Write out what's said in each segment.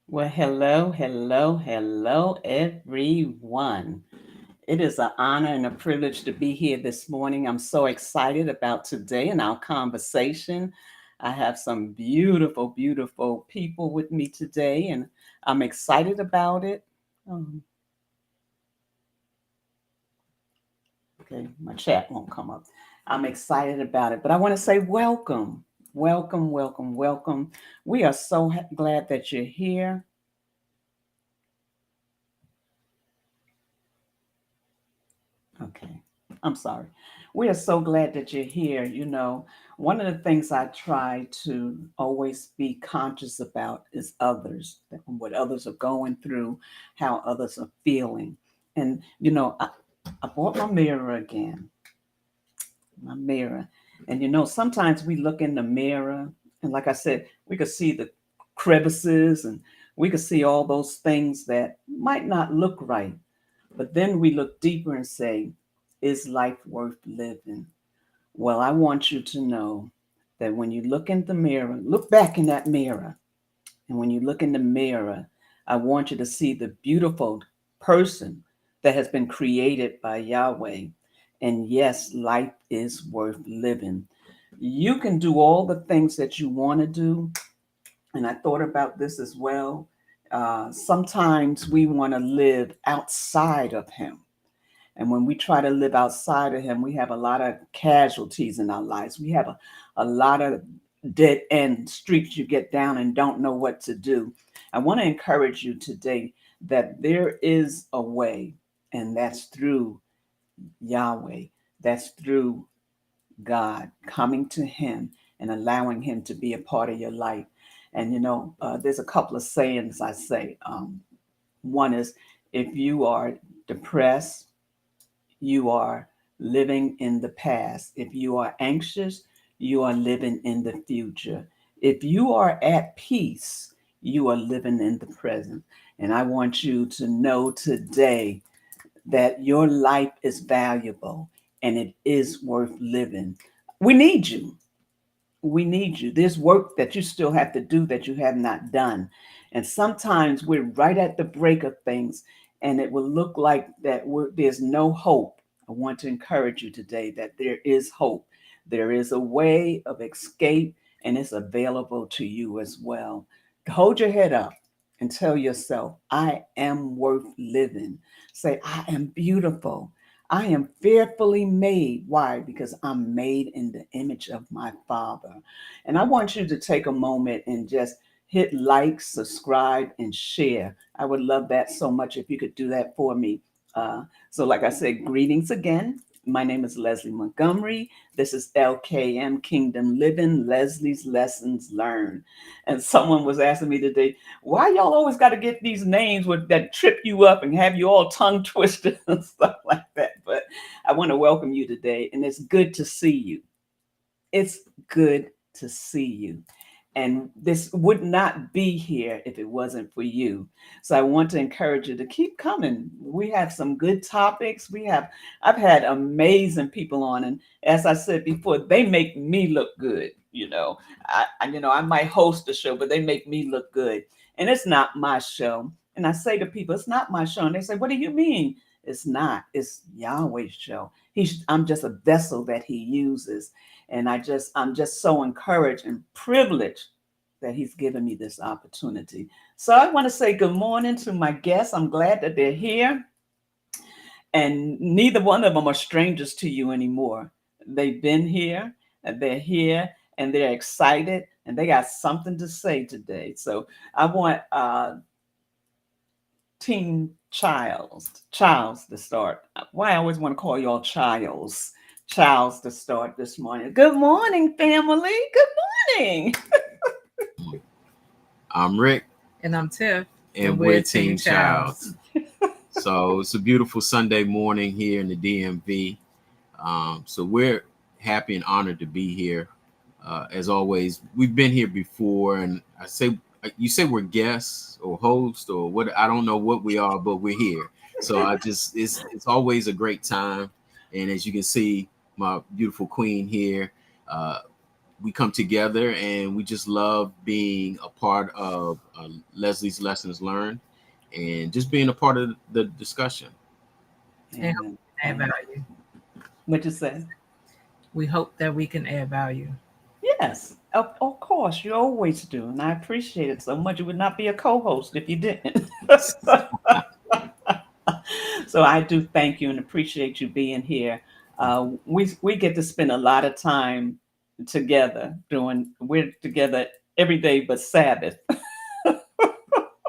Well, hello, hello, hello, everyone. It is an honor and a privilege to be here this morning. I'm so excited about today and our conversation. I have some beautiful, beautiful people with me today, and I'm excited about it. Um, okay, my chat won't come up. I'm excited about it, but I want to say welcome, welcome, welcome, welcome. We are so glad that you're here. Okay. I'm sorry. We are so glad that you're here. One of the things I try to always be conscious about is others, what others are going through, how others are feeling. And, I bought my mirror again, my mirror. And, sometimes we look in the mirror, and like I said, we could see the crevices and we could see all those things that might not look right. But then we look deeper and say, is life worth living? Well, I want you to know that when you look in the mirror, look back in that mirror. And when you look in the mirror, I want you to see the beautiful person that has been created by Yahweh. And yes, life is worth living. You can do all the things that you want to do. And I thought about this as well. Sometimes we want to live outside of Him. And when we try to live outside of Him, we have a lot of casualties in our lives. We have a lot of dead end streets you get down and don't know what to do. I want to encourage you today that there is a way, and that's through Yahweh, that's through God, coming to Him and allowing Him to be a part of your life. And there's a couple of sayings I say. One is, if you are depressed, you are living in the past. If you are anxious, you are living in the future. If you are at peace, you are living in the present. And I want you to know today that your life is valuable and it is worth living. We need you. We need you. There's work that you still have to do that you have not done. And sometimes we're right at the break of things and it will look like that there's no hope. I want to encourage you today that there is hope. There is a way of escape and it's available to you as well. Hold your head up and tell yourself, I am worth living. Say, I am beautiful. I am fearfully made. Why? Because I'm made in the image of my Father. And I want you to take a moment and just hit like, subscribe, and share. I would love that so much if you could do that for me. Like I said, greetings again. My name is Leslie Montgomery. This is LKM Kingdom Living, Leslie's Lessons Learned. And someone was asking me today, why y'all always got to get these names that trip you up and have you all tongue twisted and stuff like that? But I want to welcome you today, and it's good to see you. It's good to see you. And this would not be here if it wasn't for you. So I want to encourage you to keep coming. We have some good topics. I've had amazing people on, and as I said before, they make me look good. I might host a show, but they make me look good. And it's not my show. And I say to people, it's not my show. And they say, what do you mean? It's not. It's Yahweh's show. I'm just a vessel that He uses. And I'm just so encouraged and privileged that He's given me this opportunity. So I want to say good morning to my guests. I'm glad that they're here. And neither one of them are strangers to you anymore. They've been here and they're here and they're excited and they got something to say today. So I want Team Childs to start. Why I always want to call y'all Childs to start this morning. Good morning, family. Good morning. I'm Rick. And I'm Tiff. And we're Team Childs. So it's a beautiful Sunday morning here in the DMV. So we're happy and honored to be here. As always, we've been here before, and you say we're guests or hosts or what? I don't know what we are, but we're here. So it's always a great time. And as you can see, my beautiful queen here, we come together and we just love being a part of Leslie's Lessons Learned and just being a part of the discussion. And Amen. add Amen. value. What you say? We hope that we can add value. Yes, of course, you always do, and I appreciate it so much. You would not be a co-host if you didn't. So I do thank you and appreciate you being here. We get to spend a lot of time together doing. We're together every day but Sabbath,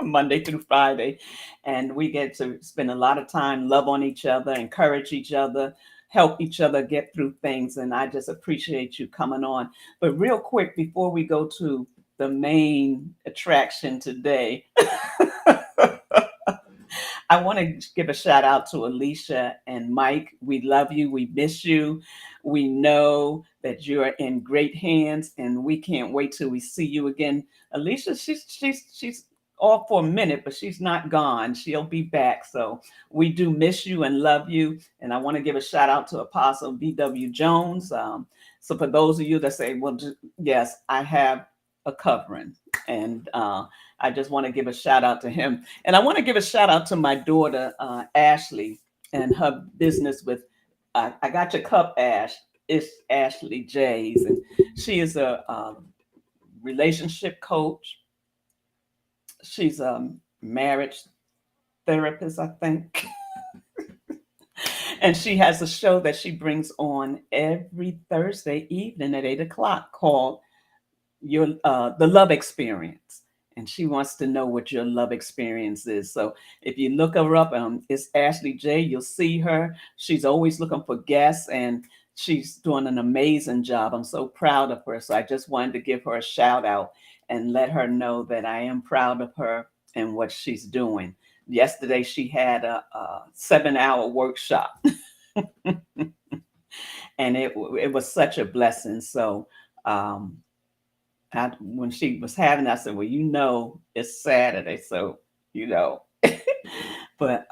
Monday through Friday, and we get to spend a lot of time, love on each other, encourage each other, help each other get through things. And I just appreciate you coming on. But real quick, before we go to the main attraction today, I want to give a shout out to Alicia and Mike. We love you. We miss you. We know that you are in great hands, and we can't wait till we see you again. Alicia, she's off for a minute, but she's not gone. She'll be back. So we do miss you and love you. And I want to give a shout out to Apostle B.W. Jones. So for those of you that say, well, yes, I have a covering, and I just want to give a shout out to him. And I want to give a shout out to my daughter, Ashley, and her business with I Got Your Cup, Ash. It's Ashley Jays. And she is a relationship coach. She's a marriage therapist, I think. And she has a show that she brings on every Thursday evening at 8 o'clock called the Love Experience, and she wants to know what your love experience is. So if you look her up, it's Ashley J. You'll see her. She's always looking for guests, and she's doing an amazing job. I'm so proud of her. So I just wanted to give her a shout out and let her know that I am proud of her and what she's doing. Yesterday, she had a 7-hour workshop, and it was such a blessing. So when she was having it, I said, well, it's Saturday, so you know. But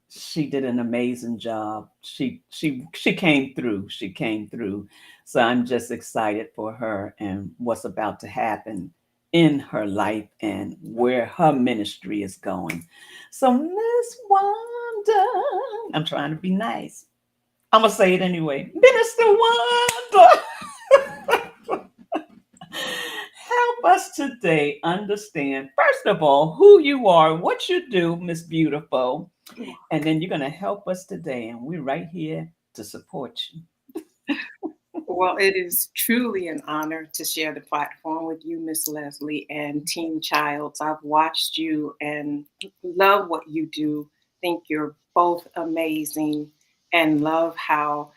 she did an amazing job. She came through. She came through. So I'm just excited for her and what's about to happen in her life and where her ministry is going. So Miss Wanda, I'm trying to be nice. I'm gonna say it anyway. Minister Wanda. Help us today understand, first of all, who you are, what you do, Miss Beautiful, and then you're going to help us today, and we're right here to support you. Well, it is truly an honor to share the platform with you, Miss Leslie, and Team Childs. I've watched you and love what you do. Think you're both amazing and love how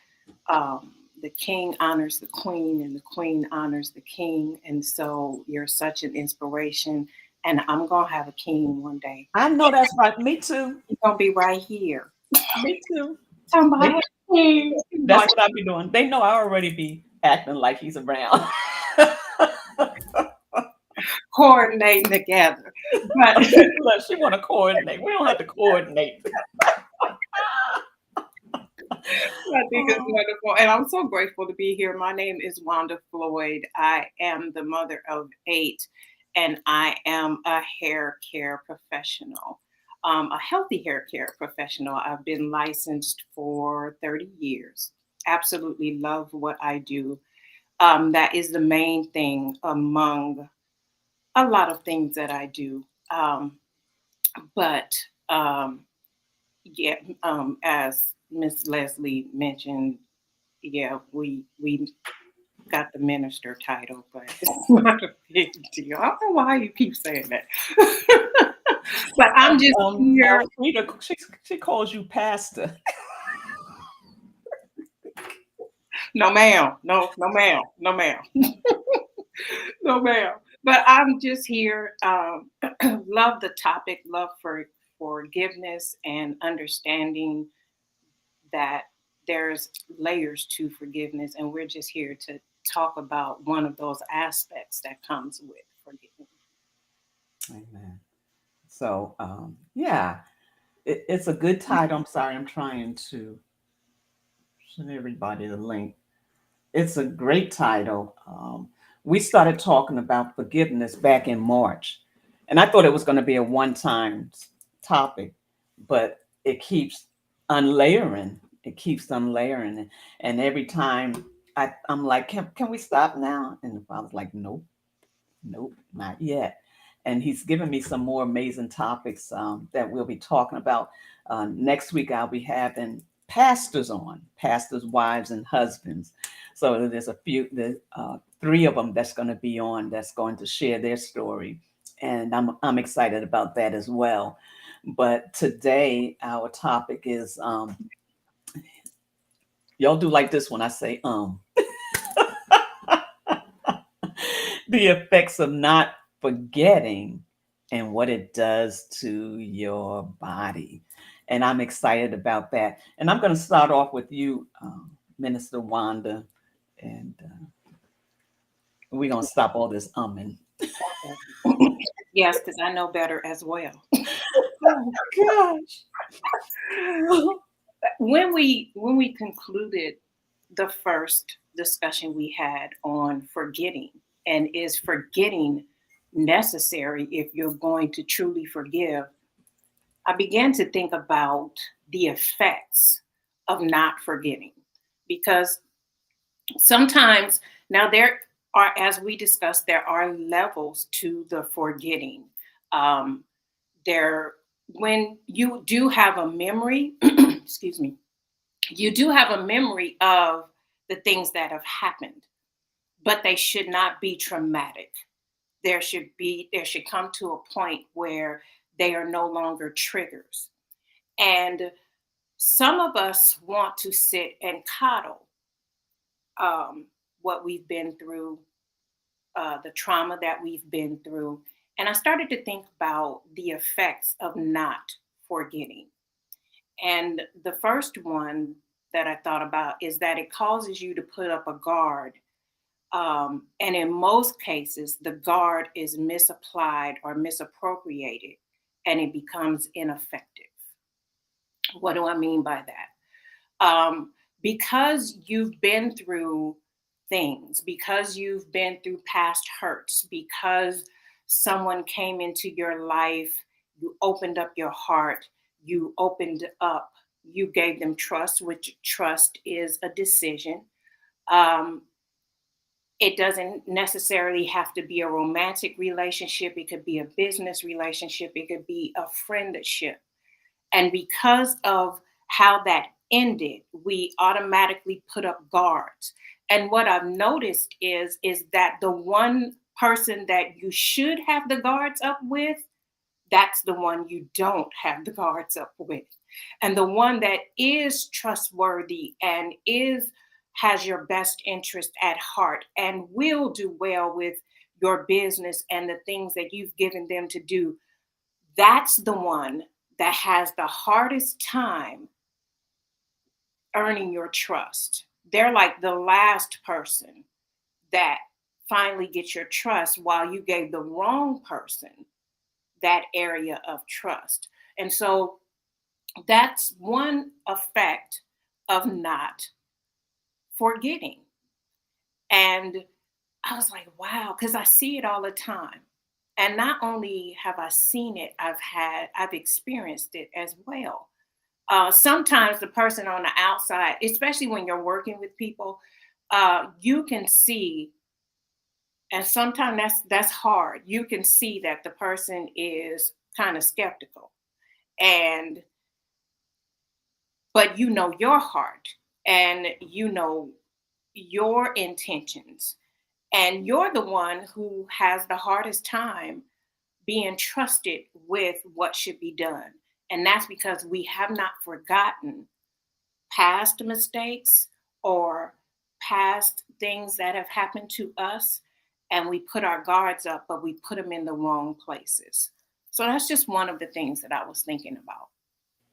the king honors the queen and the queen honors the king. And so you're such an inspiration. And I'm going to have a king one day. I know that's right. Me too. You're going to be right here. Me too. Somebody. That's what I be doing. They know I already be acting like he's around. Coordinating together. But look, she want to coordinate. We don't have to coordinate. I think it's wonderful. And I'm so grateful to be here. My name is Wanda Floyd. I am the mother of 8, and I am a hair care professional, a healthy hair care professional. I've been licensed for 30 years. Absolutely love what I do. That is the main thing among a lot of things that I do. As Miss Leslie mentioned, yeah, we got the minister title, but it's not a big deal. I don't know why you keep saying that. But I'm just here. She calls you pastor. No, ma'am. No, ma'am. No, ma'am. No, ma'am. But I'm just here. Love the topic. Love for forgiveness and understanding that there's layers to forgiveness, and we're just here to talk about one of those aspects that comes with forgiveness. Amen. So yeah, it's a good title. I'm sorry, I'm trying to send everybody the link. It's a great title. we started talking about forgiveness back in March. And I thought it was going to be a one-time topic, but it keeps unlayering. It keeps unlayering. And every time I'm like, can we stop now? And the Father's like, nope, nope, not yet. And he's given me some more amazing topics that we'll be talking about. Next week, I'll be having pastors on, pastors, wives, and husbands. So there's there's three of them that's going to be on, that's going to share their story. And I'm excited about that as well. But today, our topic is y'all do like this when I say the effects of not forgetting and what it does to your body. And I'm excited about that. And I'm going to start off with you, Minister Wanda, and we're going to stop all this umming. Yes, because I know better as well. Oh, gosh. When we concluded the first discussion we had on forgetting, and is forgetting necessary if you're going to truly forgive, I began to think about the effects of not forgetting. Because sometimes, now there are, as we discussed, there are levels to the forgetting. Um, there, when you do have a memory, excuse me, you do have a memory of the things that have happened, but they should not be traumatic. There should come to a point where they are no longer triggers. And some of us want to sit and coddle what we've been through, the trauma that we've been through. And I started to think about the effects of not forgetting. And the first one that I thought about is that it causes you to put up a guard. And in most cases, the guard is misapplied or misappropriated, and it becomes ineffective. What do I mean by that? Because you've been through things, because you've been through past hurts, because someone came into your life, you opened up your heart, you opened up, you gave them trust, which trust is a decision. Um, it doesn't necessarily have to be a romantic relationship. It could be a business relationship. It could be a friendship. And because of how that ended, we automatically put up guards. And what I've noticed is that the one person that you should have the guards up with, that's the one you don't have the guards up with. And the one that is trustworthy and has your best interest at heart and will do well with your business and the things that you've given them to do, that's the one that has the hardest time earning your trust. They're like the last person that finally gets your trust, while you gave the wrong person that area of trust. And so that's one effect of not forgetting. And I was like, wow, because I see it all the time. And not only have I seen it, I've experienced it as well. Sometimes the person on the outside, especially when you're working with people, you can see, and sometimes that's hard. You can see that the person is kind of skeptical, but you know your heart, and you know your intentions, and you're the one who has the hardest time being trusted with what should be done. And that's because we have not forgotten past mistakes or past things that have happened to us. And we put our guards up, but we put them in the wrong places. So that's just one of the things that I was thinking about.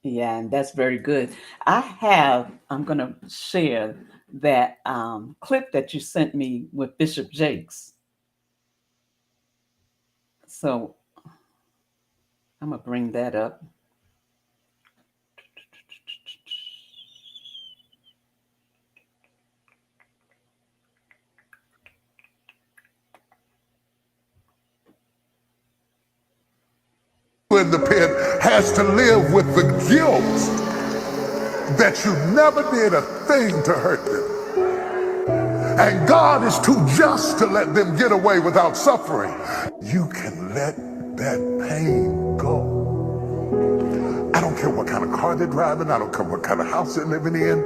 Yeah, and that's very good. I'm going to share that clip that you sent me with Bishop Jakes. So I'm going to bring that up. keeper in the pen has to live with the guilt that you never did a thing to hurt them. And God is too just to let them get away without suffering. You can let that pain go. I don't care what kind of car they're driving. I don't care what kind of house they're living in.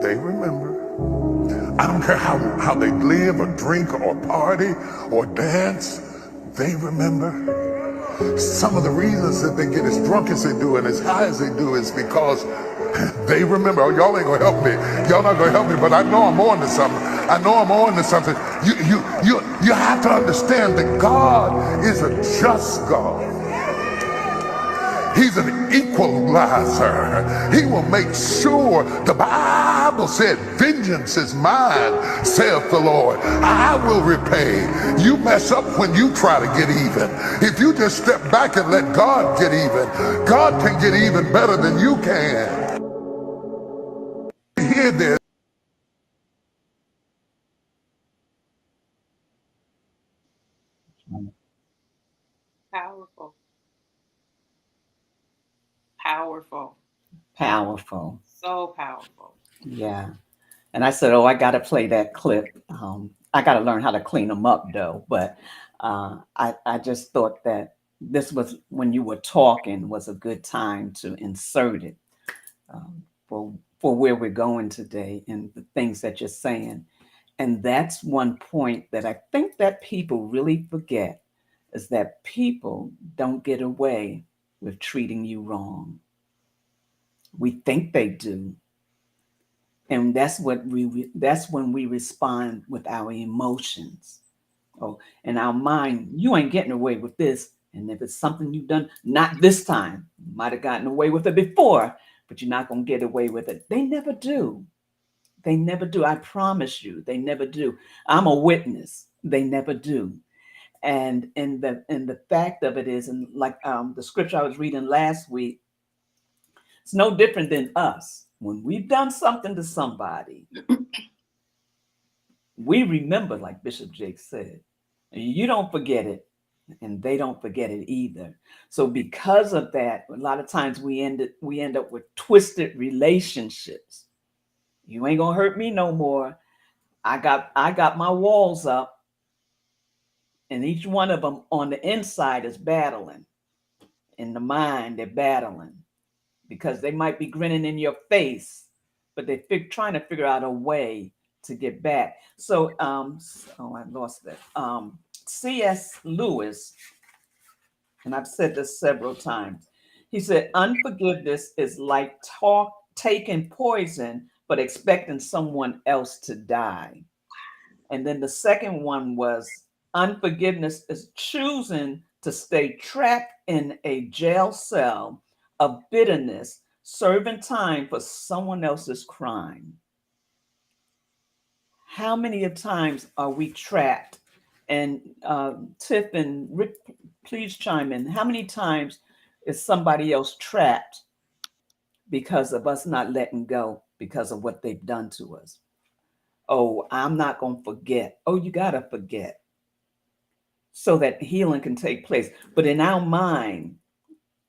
They remember. I don't care how they live or drink or party or dance. They remember. Some of the reasons that they get as drunk as they do and as high as they do is because they remember. Oh, y'all ain't gonna help me. Y'all not gonna help me, but I know I'm on to something. I know I'm on to something. You have to understand that God is a just God. He's an equalizer. He will make sure. The Bible said, vengeance is mine, saith the Lord. I will repay. You mess up when you try to get even. If you just step back and let God get even, God can get even better than you can. Hear this. Powerful. Powerful. Powerful. So powerful. Yeah. And I said, oh, I got to play that clip. I got to learn how to clean them up, though. But I just thought that this was, when you were talking, was a good time to insert it for where we're going today and the things that you're saying. And that's one point that I think that people really forget, is that people don't get away with treating you wrong. We think they do. And that's when we respond with our emotions. Oh, in our mind, you ain't getting away with this. And if it's something you've done, not this time, you might have gotten away with it before, but you're not going to get away with it. They never do. They never do. I promise you, they never do. I'm a witness. They never do. And the fact of it is, and like the scripture I was reading last week, it's no different than us. When we've done something to somebody, we remember, like Bishop Jake said, you don't forget it, and they don't forget it either. So because of that, a lot of times we end up with twisted relationships. You ain't gonna hurt me no more. I got my walls up, and each one of them on the inside is battling. In the mind, they're battling because they might be grinning in your face, but they're trying to figure out a way to get back. So, I lost that. C.S. Lewis, and I've said this several times, he said, unforgiveness is like taking poison, but expecting someone else to die. And then the second one was, unforgiveness is choosing to stay trapped in a jail cell of bitterness, serving time for someone else's crime. How many times are we trapped? And Tiff and Rick, please chime in. How many times is somebody else trapped because of us not letting go, because of what they've done to us? Oh, I'm not going to forget. Oh, you got to forget so that healing can take place. But in our mind,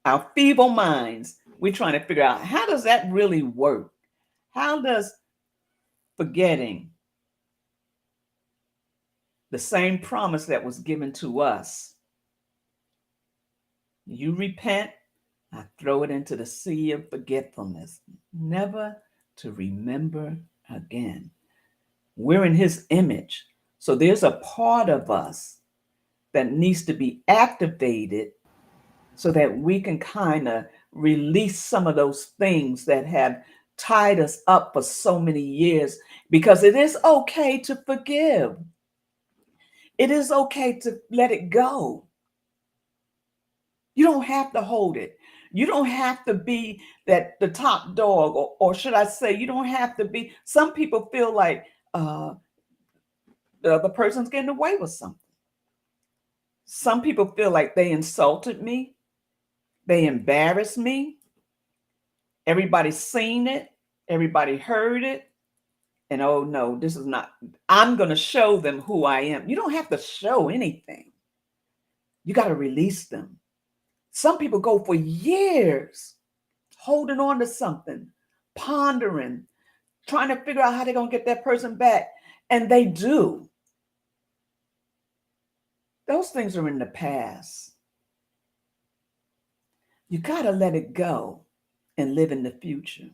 our feeble minds, we're trying to figure out, how does that really work? How does forgetting the same promise that was given to us, you repent, I throw it into the sea of forgetfulness, never to remember again. We're in his image. So there's a part of us that needs to be activated so that we can kind of release some of those things that have tied us up for so many years, because it is okay to forgive. It is okay to let it go. You don't have to hold it. You don't have to be the top dog, or should I say, you don't have to be. Some people feel like the other person's getting away with something. Some people feel like they insulted me. They embarrassed me. Everybody's seen it. Everybody heard it. And oh no, this is not, I'm going to show them who I am. You don't have to show anything. You got to release them. Some people go for years holding on to something, pondering, trying to figure out how they're going to get that person back. And they do. Those things are in the past. You got to let it go and live in the future.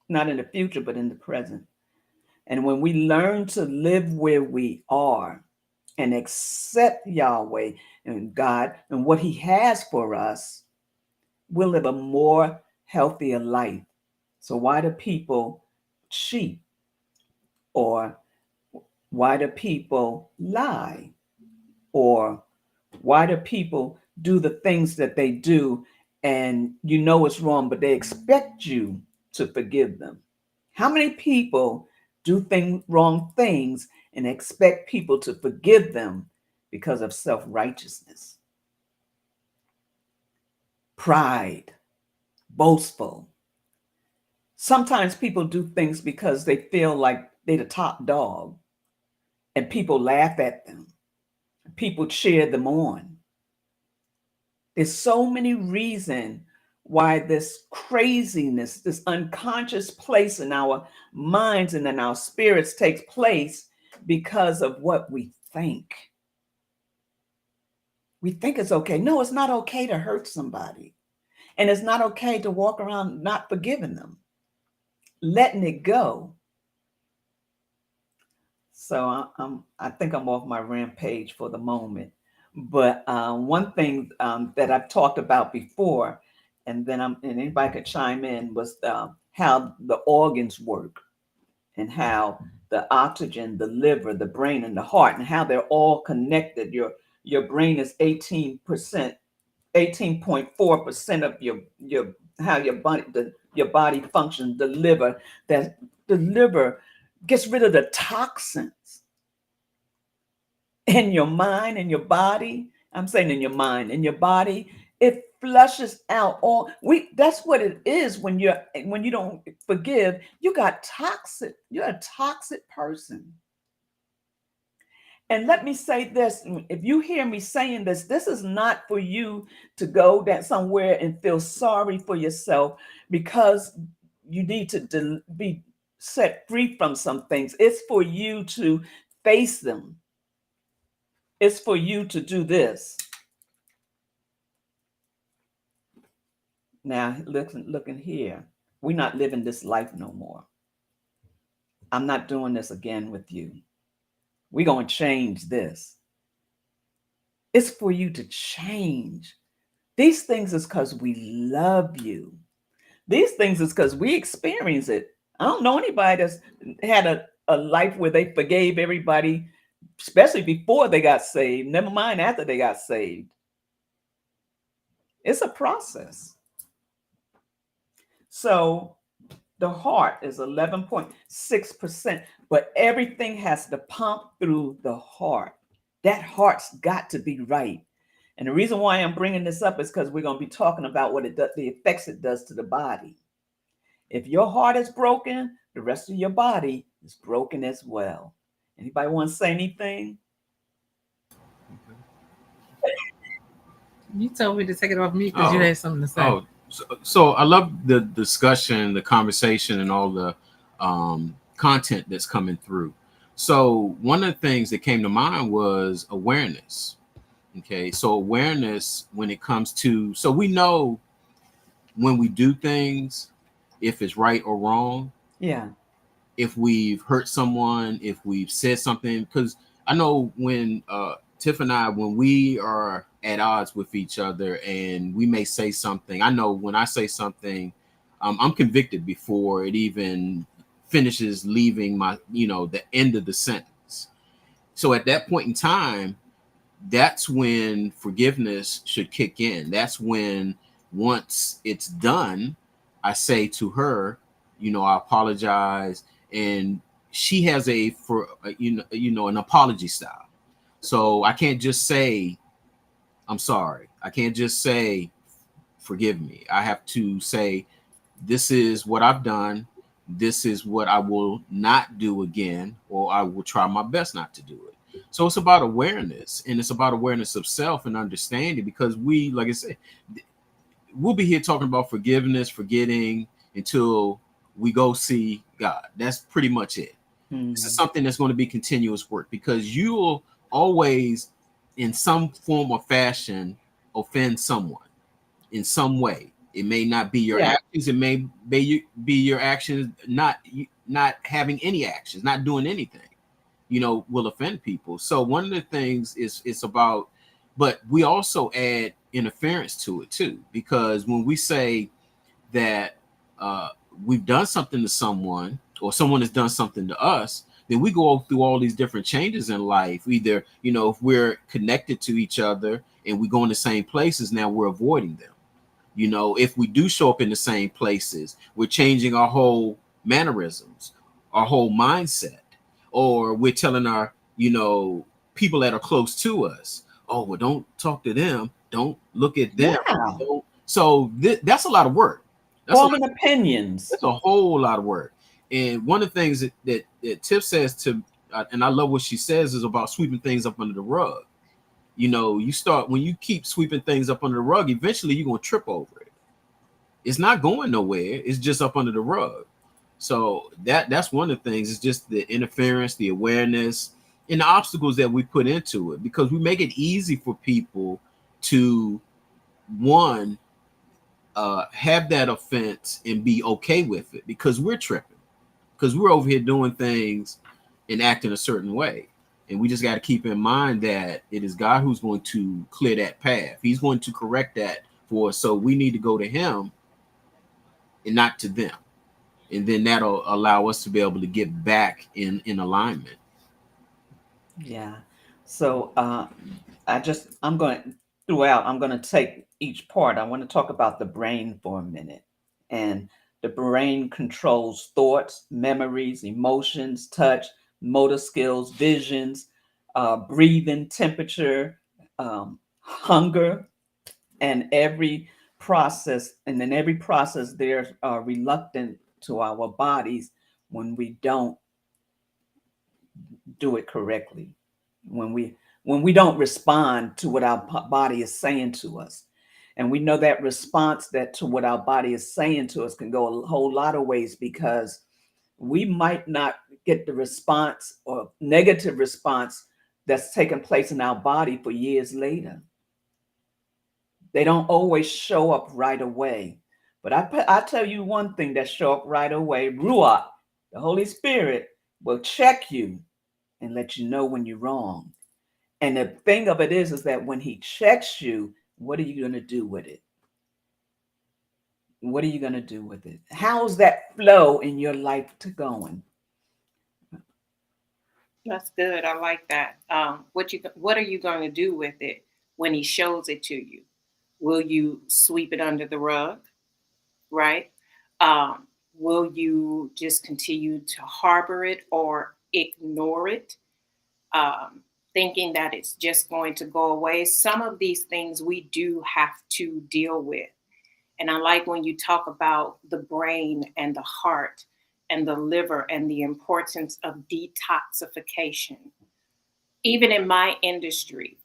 Not in the future, but in the present. And when we learn to live where we are and accept Yahweh and God and what he has for us, we'll live a more healthier life. So why do people cheat? Or why do people lie? Or why do people do the things that they do and you know it's wrong, but they expect you to forgive them? How many people do wrong things and expect people to forgive them because of self-righteousness, pride, boastful? Sometimes people do things because they feel like they're the top dog and people laugh at them. People cheer them on. There's so many reasons why this craziness, this unconscious place in our minds and in our spirits takes place because of what we think. We think it's okay. No, it's not okay to hurt somebody. And it's not okay to walk around not forgiving them, letting it go. So I think I'm off my rampage for the moment. But one thing that I've talked about before, and anybody could chime in, was how the organs work and how the oxygen, the liver, the brain, and the heart, and how they're all connected. Your brain is 18.4% of your body functions. The liver gets rid of the toxins in your mind and your body. I'm saying in your mind and your body. It flushes out all. That's what it is when you don't forgive. You got toxic. You're a toxic person. And let me say this: if you hear me saying this, this is not for you to go that somewhere and feel sorry for yourself because you need to be set free from some things. It's for you to face them. It's for you to do this. Now, looking here, we're not living this life no more. I'm not doing this again with you. We're going to change this. It's for you to change. These things is because we love you. These things is because we experience it. I don't know anybody that's had a life where they forgave everybody, especially before they got saved, never mind after they got saved. It's a process. So the heart is 11.6%, but everything has to pump through the heart. That heart's got to be right. And the reason why I'm bringing this up is because we're going to be talking about what it does, the effects it does to the body. If your heart is broken, the rest of your body is broken as well. Anybody want to say anything? You told me to take it off me because you had something to say. Oh, so I love the discussion, the conversation, and all the content that's coming through. So one of the things that came to mind was awareness. Okay, so awareness when it comes to, so we know when we do things, if it's right or wrong. Yeah. If we've hurt someone, if we've said something, because I know when Tiff and I, when we are at odds with each other and we may say something, I know when I say something, I'm convicted before it even finishes leaving my, the end of the sentence. So at that point in time, that's when forgiveness should kick in. That's when, once it's done, I say to her, I apologize. And she has an apology style. So I can't just say, I'm sorry. I can't just say, forgive me. I have to say, this is what I've done. This is what I will not do again, or I will try my best not to do it. So it's about awareness, and it's about awareness of self and understanding, because we, like I said, we'll be here talking about forgiveness, forgetting until we go see God. That's pretty much it. This is something that's going to be continuous work, because you will always, in some form or fashion, offend someone in some way. It may not be your actions. It may be your actions not having any actions, not doing anything, will offend people. So one of the things is it's about, but we also add interference to it too, because when we say that we've done something to someone, or someone has done something to us, then we go through all these different changes in life. Either, if we're connected to each other and we go in the same places, now we're avoiding them. If we do show up in the same places, we're changing our whole mannerisms, our whole mindset, or we're telling our, people that are close to us, oh, well, don't talk to them. Don't look at them. Yeah. So that's a lot of work. Forming opinions. That's a whole lot of work. And one of the things that Tiff says to, and I love what she says, is about sweeping things up under the rug. You start, when you keep sweeping things up under the rug, eventually you're going to trip over it. It's not going nowhere. It's just up under the rug. So that's one of the things. It's just the interference, the awareness, and the obstacles that we put into it, because we make it easy for people to, one, have that offense and be okay with it, because we're tripping, because we're over here doing things and acting a certain way. And we just got to keep in mind that it is God who's going to clear that path. He's going to correct that for us. So we need to go to him and not to them. And then that'll allow us to be able to get back in alignment. Yeah. So I'm going to take each part. I want to talk about the brain for a minute. And the brain controls thoughts, memories, emotions, touch, motor skills, visions, breathing, temperature, hunger, and every process. And in every process, there's reluctant to our bodies when we don't do it correctly, when we don't respond to what our body is saying to us. And we know that response that to what our body is saying to us can go a whole lot of ways, because we might not get the response or negative response that's taken place in our body for years later. They don't always show up right away. But I tell you one thing that show up right away: Ruach, the Holy Spirit, will check you and let you know when you're wrong. And the thing of it is that when he checks you, what are you going to do with it? What are you going to do with it? How's that flow in your life to going? That's good. I like that. What are you going to do with it when he shows it to you? Will you sweep it under the rug? Right? Will you just continue to harbor it or ignore it, thinking that it's just going to go away? Some of these things we do have to deal with. And I like when you talk about the brain and the heart and the liver and the importance of detoxification. Even in my industry,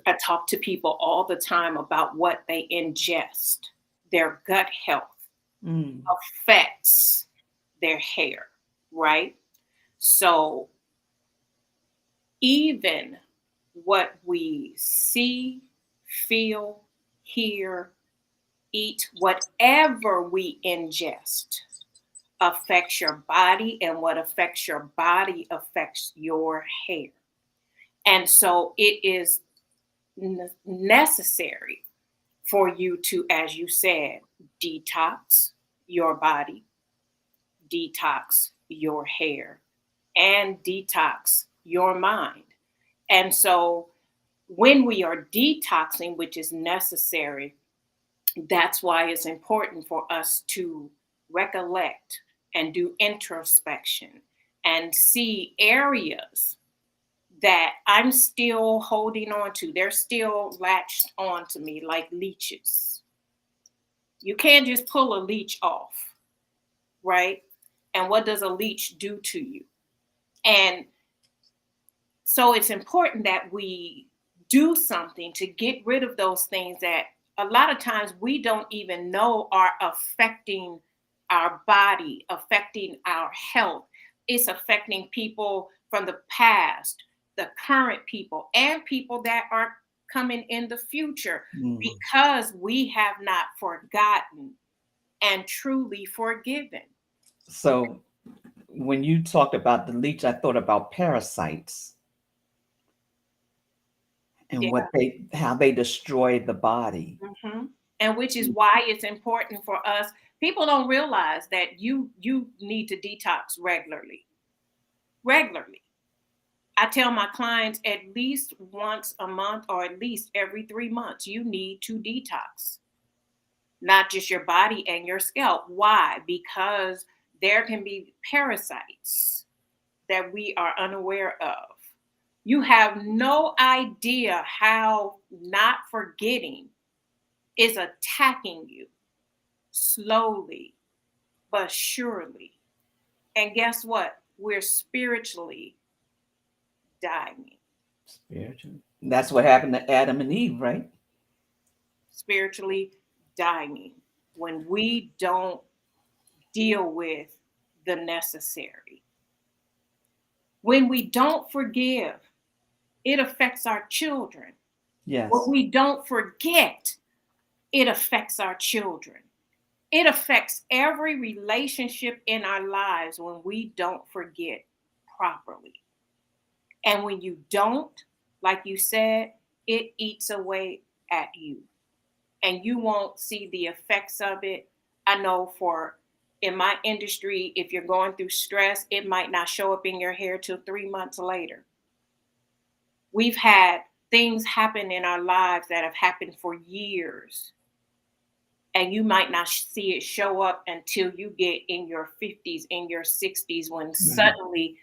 I talk to people all the time about what they ingest. Their gut health affects their hair, right? So even what we see, feel, hear, eat, whatever we ingest affects your body, and what affects your body affects your hair. And so it is necessary for you to, as you said, detox your body, detox your hair, and detox your mind. And so when we are detoxing, which is necessary, that's why it's important for us to recollect and do introspection and see areas that I'm still holding on to. They're still latched on to me like leeches. You can't just pull a leech off, right? And what does a leech do to you? And So it's important that we do something to get rid of those things that a lot of times we don't even know are affecting our body, affecting our health. It's affecting people from the past, the current people, and people that are coming in the future, because we have not forgotten and truly forgiven. So when you talked about the leech, I thought about parasites and Yeah. how they destroy the body. Mhm. And which is why it's important for us. People don't realize that you need to detox regularly. Regularly. I tell my clients at least once a month or at least every 3 months, you need to detox. Not just your body and your scalp. Why? Because there can be parasites that we are unaware of. You have no idea how not forgetting is attacking you slowly but surely. And guess what? We're spiritually dying. Spiritual. That's what happened to Adam and Eve, right? Spiritually dying when we don't deal with the necessary. When we don't forgive, it affects our children. Yes. When we don't forget, it affects our children. It affects every relationship in our lives when we don't forget properly. And when you don't, like you said, it eats away at you. And you won't see the effects of it. I know in my industry, if you're going through stress, it might not show up in your hair till 3 months later. We've had things happen in our lives that have happened for years. And you might not see it show up until you get in your 50s, in your 60s, when suddenly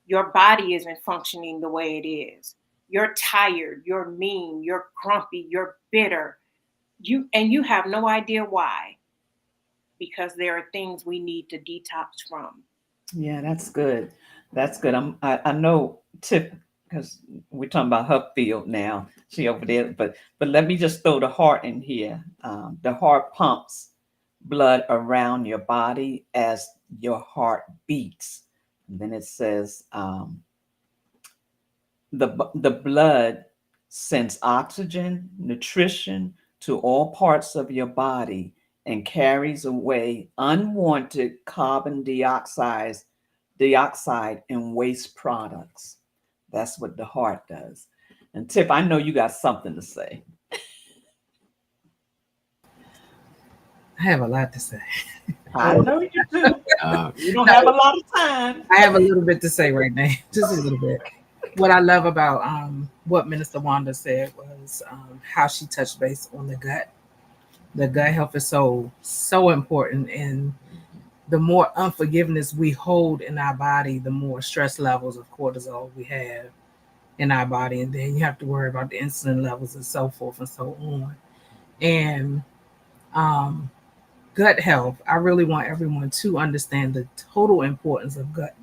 your body isn't functioning the way it is. You're tired, you're mean, you're grumpy, you're bitter. You have no idea why. Because there are things we need to detox from. Yeah, that's good. That's good. I know Tip, because we're talking about her field now. She over there, but let me just throw the heart in here. The heart pumps blood around your body as your heart beats. And then it says the blood sends oxygen, nutrition to all parts of your body and carries away unwanted carbon dioxide and waste products. That's what the heart does. And Tip, I know you got something to say. I have a lot to say. I know you do. You don't have a lot of time. I have a little bit to say right now, just a little bit. What I love about what Minister Wanda said was how she touched base on the gut. The gut health is so important, and the more unforgiveness we hold in our body, the more stress levels of cortisol we have in our body, and then you have to worry about the insulin levels and so forth and so on. And gut health, I really want everyone to understand the total importance of gut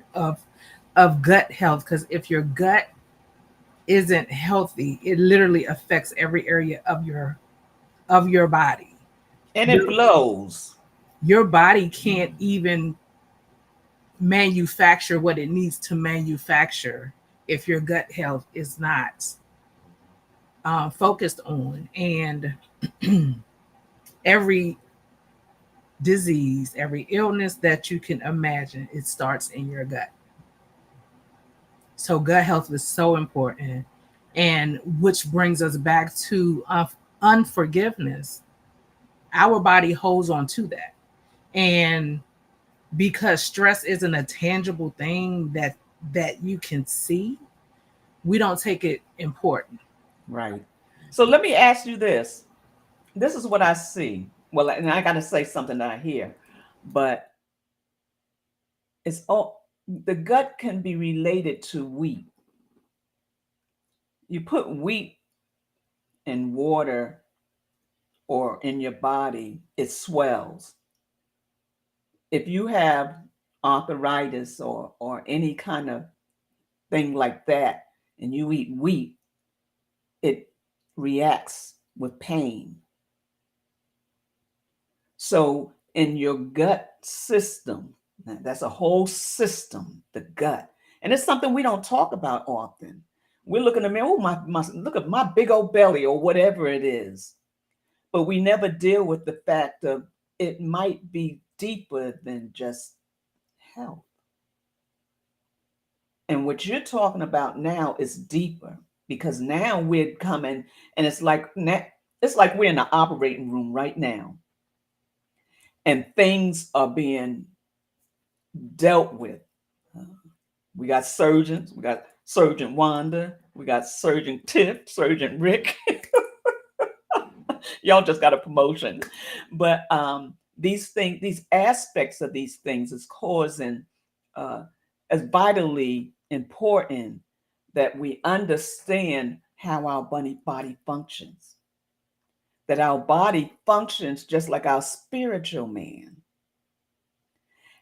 health, because if your gut isn't healthy, it literally affects every area of your body. And it blows. Your body can't even manufacture what it needs to manufacture if your gut health is not focused on. And every disease, every illness that you can imagine, it starts in your gut. So gut health is so important, and which brings us back to unforgiveness. Our body holds on to that, and because stress isn't a tangible thing that you can see, we don't take it important. Right. So let me ask you this. This is what I see. Well, and I got to say something that I hear, but it's all the gut can be related to wheat. You put wheat in water or in your body, it swells. If you have arthritis or any kind of thing like that, and you eat wheat, it reacts with pain. So in your gut system, that's a whole system, the gut. And it's something we don't talk about often. We're looking at me, oh, look at my big old belly or whatever it is. But we never deal with the fact of it might be deeper than just health. And what you're talking about now is deeper, because now we're coming, and it's like we're in the operating room right now, and things are being dealt with. We got surgeons, we got Surgeon Wanda, we got Surgeon Tiff, Surgeon Rick. Y'all just got a promotion. But these things, these aspects of these things is causing, as vitally important that we understand how our body functions. That our body functions just like our spiritual man.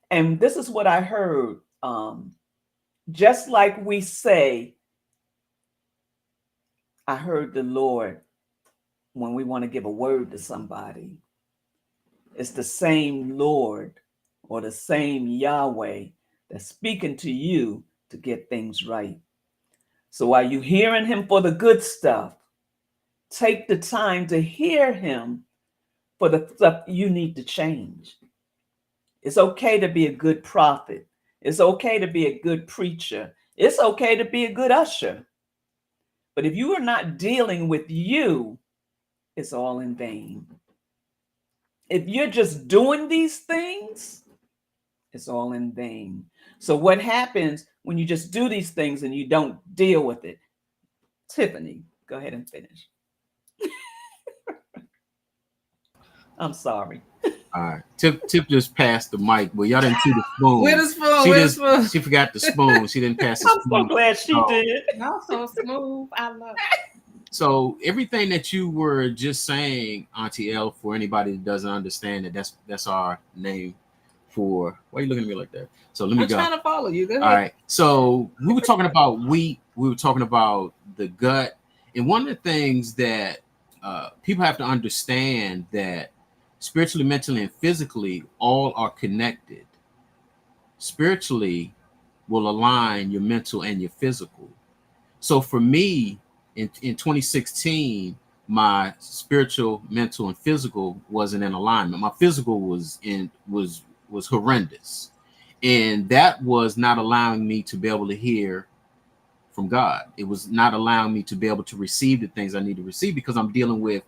And this is what I heard. Just like we say, I heard the Lord when we want to give a word to somebody. It's the same Lord or the same Yahweh that's speaking to you to get things right. So while you're hearing him for the good stuff, take the time to hear him for the stuff you need to change. It's okay to be a good prophet. It's okay to be a good preacher. It's okay to be a good usher. But if you are not dealing with you, it's all in vain. If you're just doing these things, it's all in vain. So what happens when you just do these things and you don't deal with it? Tiffany, go ahead and finish. I'm sorry. All right. Tip just passed the mic. Well, y'all didn't see the spoon. Where the spoon? She forgot the spoon. She didn't pass the I'm spoon. so glad she did. Y'all so smooth. I love it. So everything that you were just saying, Auntie L, for anybody that doesn't understand it, that's our name for. Why are you looking at me like that? So let me I'm go. trying to follow you. Go ahead. All right. So we were talking about wheat. We were talking about the gut. And one of the things that people have to understand that spiritually, mentally, and physically, all are connected. Spiritually will align your mental and your physical. So for me, in 2016, my spiritual, mental, and physical wasn't in alignment. My physical was horrendous. And that was not allowing me to be able to hear from God. It was not allowing me to be able to receive the things I need to receive, because I'm dealing with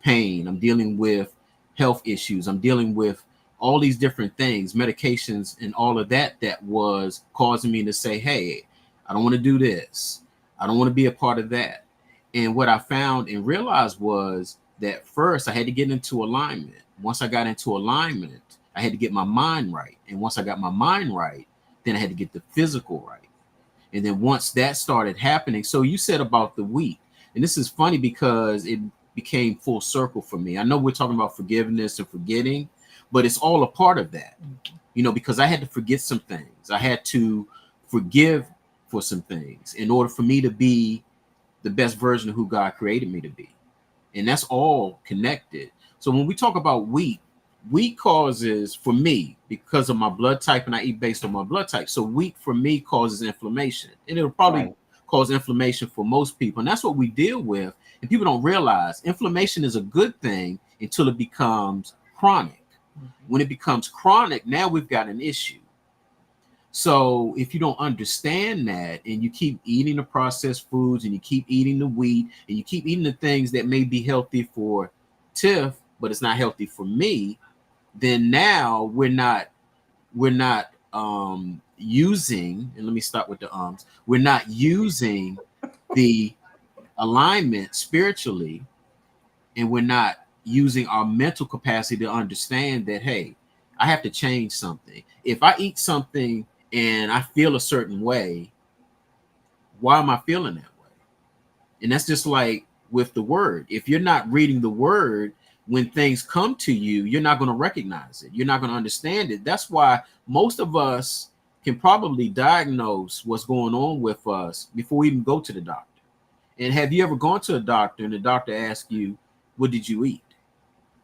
pain. I'm dealing with health issues. I'm dealing with all these different things, medications, and all of that was causing me to say, hey, I don't want to do this. I don't want to be a part of that. And what I found and realized was that first I had to get into alignment. Once I got into alignment, I had to get my mind right. And once I got my mind right, then I had to get the physical right. And then once that started happening, so you said about the wheat, and this is funny because it became full circle for me. I know we're talking about forgiveness and forgetting, but it's all a part of that, because I had to forget some things. I had to forgive for some things in order for me to be the best version of who God created me to be. And that's all connected. So when we talk about wheat causes, for me, because of my blood type, and I eat based on my blood type. So wheat for me causes inflammation, and it'll probably cause inflammation for most people. And that's what we deal with. And people don't realize inflammation is a good thing until it becomes chronic. When it becomes chronic, now we've got an issue. So if you don't understand that, and you keep eating the processed foods, and you keep eating the wheat, and you keep eating the things that may be healthy for Tiff, but it's not healthy for me, then now we're not using, and let me start with the we're not using the alignment spiritually, and we're not using our mental capacity to understand that, hey, I have to change something. If I eat something and I feel a certain way, why am I feeling that way? And that's just like with the word. If you're not reading the word, when things come to you, you're not going to recognize it. You're not going to understand it. That's why most of us can probably diagnose what's going on with us before we even go to the doctor. And have you ever gone to a doctor and the doctor asks you, what did you eat?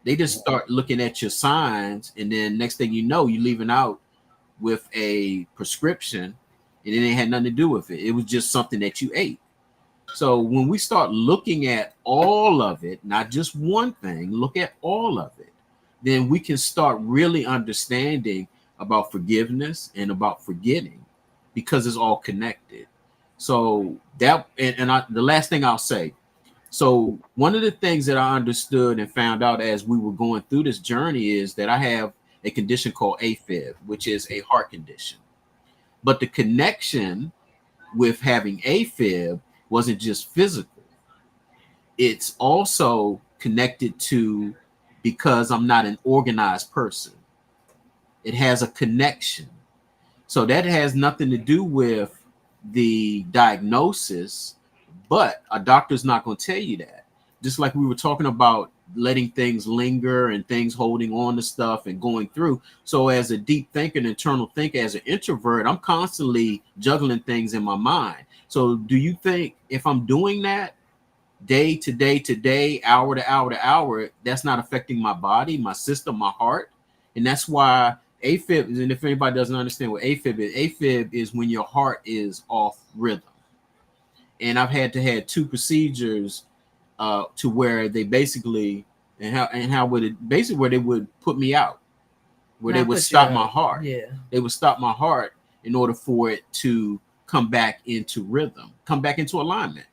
They just start looking at your signs, and then next thing you know, you're leaving out with a prescription, and it ain't had nothing to do with it. It was just something that you ate. So when we start looking at all of it, not just one thing, look at all of it, then we can start really understanding about forgiveness and about forgetting, because it's all connected. So that, the last thing I'll say, so one of the things that I understood and found out as we were going through this journey is that I have a condition called AFib, which is a heart condition. But the connection with having AFib wasn't just physical. It's also connected to, because I'm not an organized person. It has a connection. So that has nothing to do with the diagnosis, but a doctor's not going to tell you that. Just like we were talking about letting things linger and things holding on to stuff and going through. So as a deep thinker, an internal thinker, as an introvert, I'm constantly juggling things in my mind. So do you think if I'm doing that day to day to day, hour to hour to hour, that's not affecting my body, my system, my heart? And that's why AFib, and if anybody doesn't understand what AFib is when your heart is off rhythm. And I've had to have 2 procedures to where they basically, where they would put me out, where they would stop my heart. Yeah. They would stop my heart in order for it to come back into rhythm, come back into alignment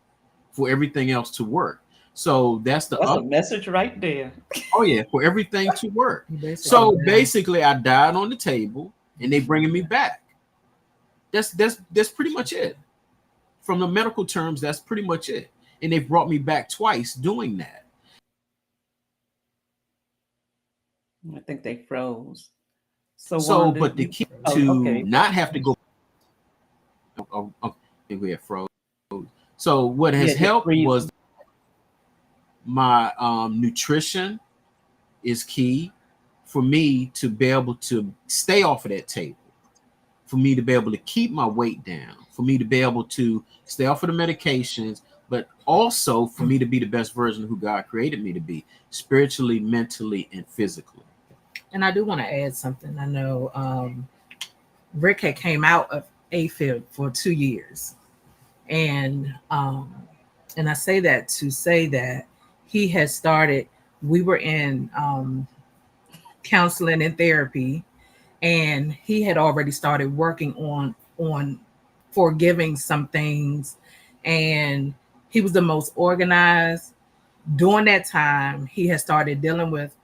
for everything else to work. So that's a message right there. Oh yeah, for everything to work. Basically, Basically, I died on the table, and they bringing me back. That's pretty much it. From the medical terms, that's pretty much it. And they brought me back twice doing that. I think they froze. So Wanda, but the key to not have to go. I think we have froze. So what has helped was my nutrition is key for me to be able to stay off of that table, for me to be able to keep my weight down, for me to be able to stay off of the medications, but also for me to be the best version of who God created me to be, spiritually, mentally, and physically. And I do want to add something. I know Rick had came out of AFib for 2 years. And I say that to say that he had started, we were in counseling and therapy, and he had already started working on forgiving some things, and he was the most organized. During that time, he had started dealing with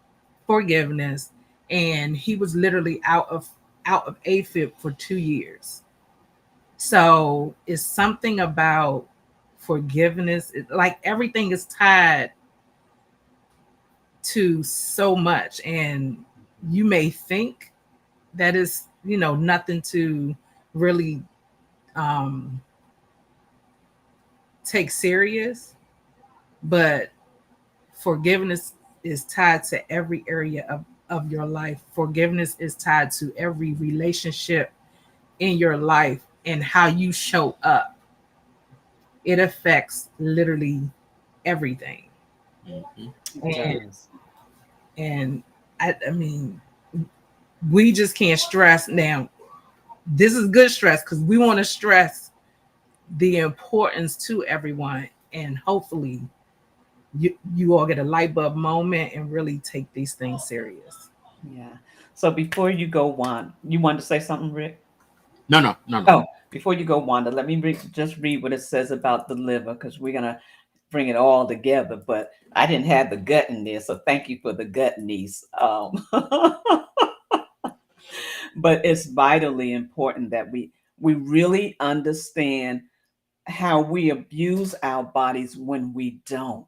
forgiveness, and he was literally out of AFib for 2 years. So it's something about forgiveness. Like everything is tied to so much, and you may think that is, nothing to really take serious, but forgiveness is tied to every area of your life. Forgiveness is tied to every relationship in your life, and how you show up. It affects literally everything. Mm-hmm. And I mean, we just can't stress. Now, this is good stress, because we want to stress the importance to everyone, and hopefully you all get a light bulb moment and really take these things serious. Yeah. So before you go, Wanda, you wanted to say something, Rick? No. Oh, before you go, Wanda, let me just read what it says about the liver, because we're going to bring it all together. But I didn't have the gut in there, so thank you for the gut, niece. But it's vitally important that we really understand how we abuse our bodies when we don't.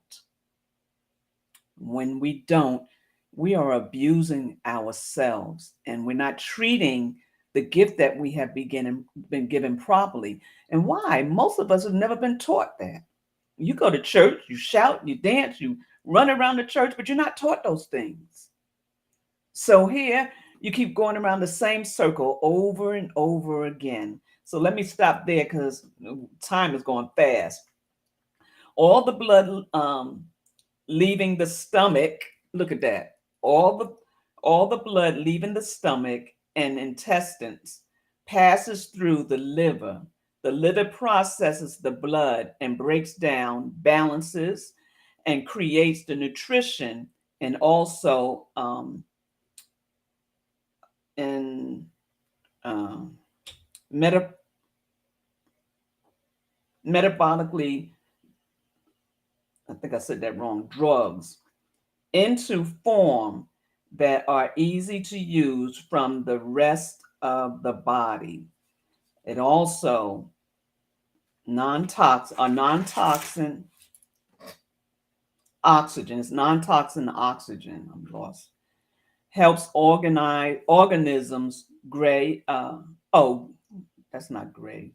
When we don't, we are abusing ourselves, and we're not treating the gift that we have been given properly. And why? Most of us have never been taught that. You go to church, you shout, you dance, you run around the church, but you're not taught those things. So here, You keep going around the same circle over and over again. So let me stop there because time is going fast. All the blood leaving the stomach. Look at that. All the blood leaving the stomach and intestines passes through the liver. The liver processes the blood and breaks down, balances, and creates the nutrition, and also in meta- metabolically, I think I said that wrong, drugs into form that are easy to use from the rest of the body. It also non-toxin oxygen. It's non-toxin oxygen. I'm lost. Helps organize organisms gray. That's not gray.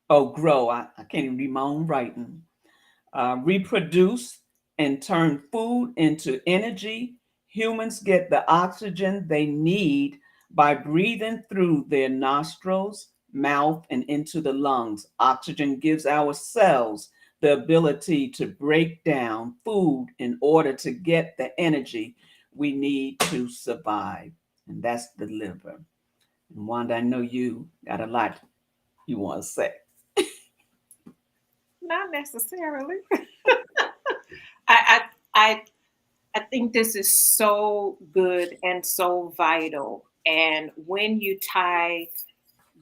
Oh, grow. I can't even read my own writing. Reproduce and turn food into energy. Humans get the oxygen they need by breathing through their nostrils, mouth, and into the lungs. Oxygen gives our cells the ability to break down food in order to get the energy we need to survive. And that's the liver. And Wanda, I know you got a lot you want to say. Not necessarily. I, I I think this is so good and so vital. And when you tie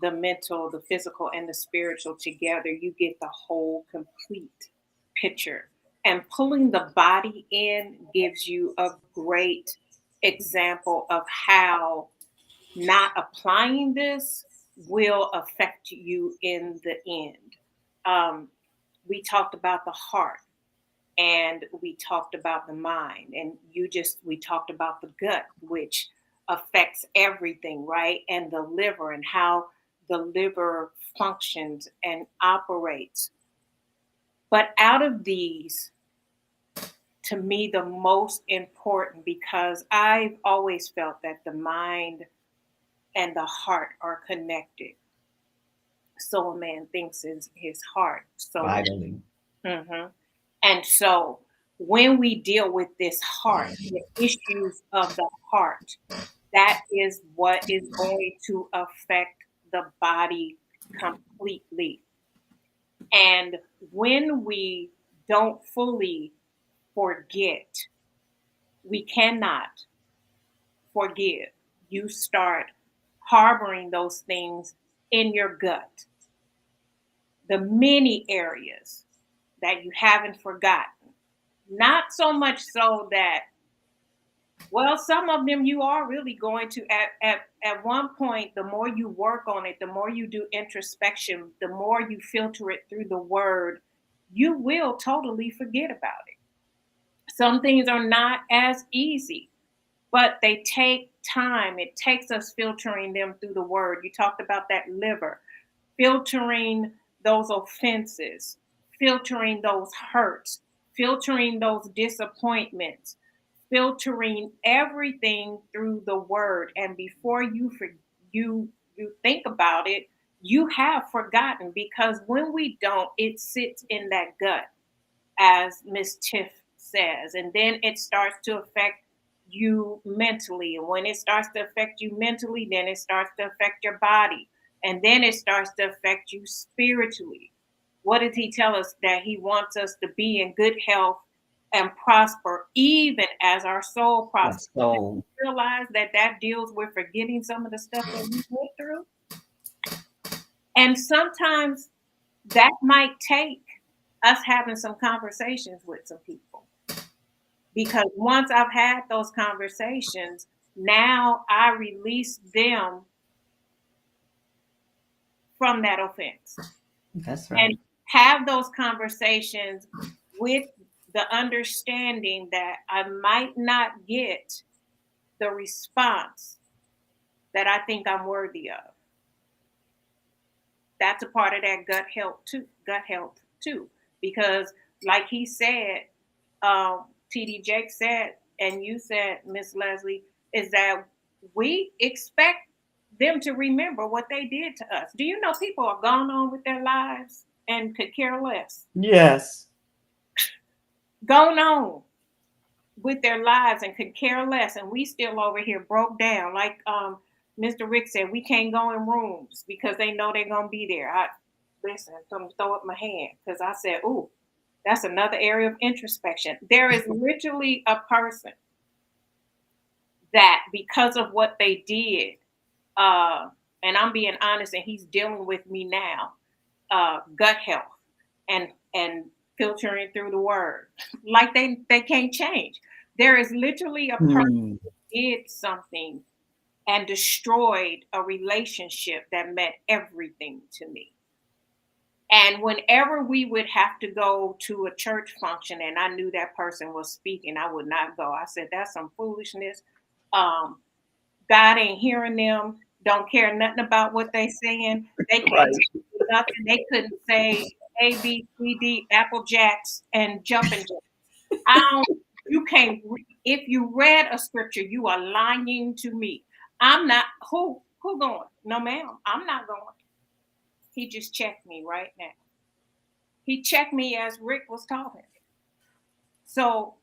the mental, the physical, and the spiritual together, you get the whole complete picture. And pulling the body in gives you a great example of how not applying this will affect you in the end. Um, we talked about the heart and we talked about the mind, and we talked about the gut, which affects everything, right? And the liver and how the liver functions and operates. But out of these, to me, the most important, because I've always felt that the mind and the heart are connected. So a man thinks is his heart. So Vitally. mhm. And so when we deal with this heart, the issues of the heart, that is what is going to affect the body completely. And when we don't fully forget, we cannot forgive. You start harboring those things in your gut, the many areas that you haven't forgotten. Not so much so that, well, some of them you are really going to, at one point, the more you work on it, the more you do introspection, the more you filter it through the word, you will totally forget about it. Some things are not as easy, but they take time. It takes us filtering them through the word. You talked about that liver, filtering those offenses, filtering those hurts, filtering those disappointments, filtering everything through the word. And before you think about it, you have forgotten, because when we don't, it sits in that gut, as Miss Tiff says, and then it starts to affect you mentally. And when it starts to affect you mentally, then it starts to affect your body. And then it starts to affect you spiritually. What did he tell us? That he wants us to be in good health and prosper, even as our soul prospers. So Realize that that deals with forgetting some of the stuff that we went through. And sometimes that might take us having some conversations with some people. Because once I've had those conversations, now I release them from that offense. that's right. And have those conversations with the understanding that I might not get the response that I think I'm worthy of. That's a part of that gut health too. Because like he said, TD Jake said, and you said, Miss Leslie, is that we expect them to remember what they did to us. Do you know people are gone on with their lives and could care less? Yes. Gone on with their lives and could care less, and we still over here broke down. Like Mr. Rick said, we can't go in rooms because they know they're gonna be there. Listen, I'm throw up my hand because I said, "Ooh, that's another area of introspection." There is literally a person that, because of what they did, and I'm being honest, and he's dealing with me now, gut health and filtering through the word, like they can't change. There is literally a person who did something and destroyed a relationship that meant everything to me. And whenever we would have to go to a church function and I knew that person was speaking, I would not go. I said, that's some foolishness. God ain't hearing them. Don't care nothing about what they saying. They can't do nothing. They couldn't say A, B, C, D, Apple Jacks and jumping jacks. You can't. If you read a scripture, you are lying to me. I'm not. Who going? No, ma'am. I'm not going. He just checked me right now. He checked me as Rick was talking. So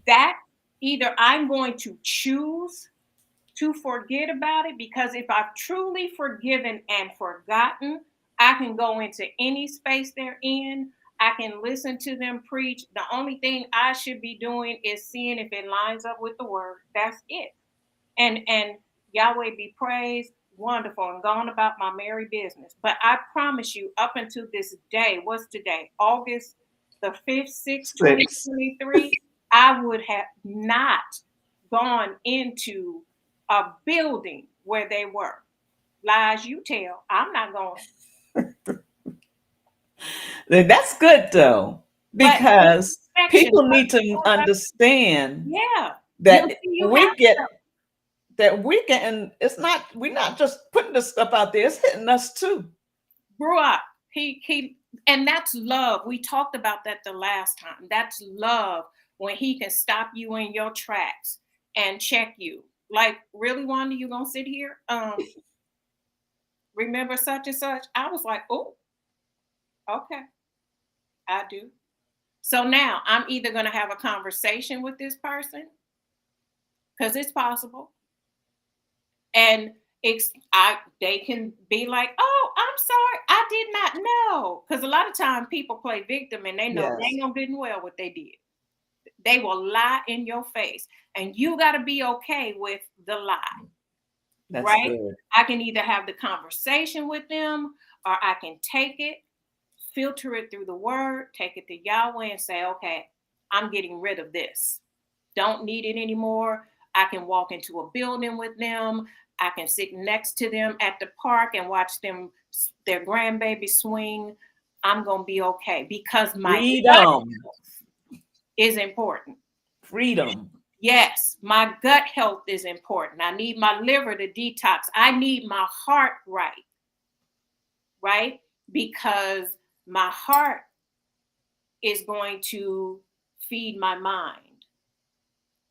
that either I'm going to choose to forget about it, because if I've truly forgiven and forgotten, I can go into any space they're in. I can listen to them preach. The only thing I should be doing is seeing if it lines up with the word. That's it. And Yahweh be praised. Wonderful, and gone about my merry business. But I promise you, up until this day, what's today? August the 5th, 6th, 2023, I would have not gone into a building where they were. Lies you tell, I'm not going. That's good though, because people need to understand that we can, it's not, we're not just putting this stuff out there, it's hitting us too. Grew up. He and that's love. We talked about that the last time. That's love, when he can stop you in your tracks and check you. Like, really, Wanda, you gonna sit here? Remember such and such? I was like, oh, okay, I do. So now I'm either gonna have a conversation with this person, because it's possible. And they can be like, oh, I'm sorry, I did not know. Because a lot of times people play victim and they know they ain't gonna do well what they did. They will lie in your face. And you got to be okay with the lie. That's right? Good. I can either have the conversation with them, or I can take it, filter it through the word, take it to Yahweh and say, okay, I'm getting rid of this. Don't need it anymore. I can walk into a building with them. I can sit next to them at the park and watch them, their grandbaby swing. I'm going to be okay, because my freedom is important. Freedom. Yes, my gut health is important. I need my liver to detox. I need my heart right? Because my heart is going to feed my mind.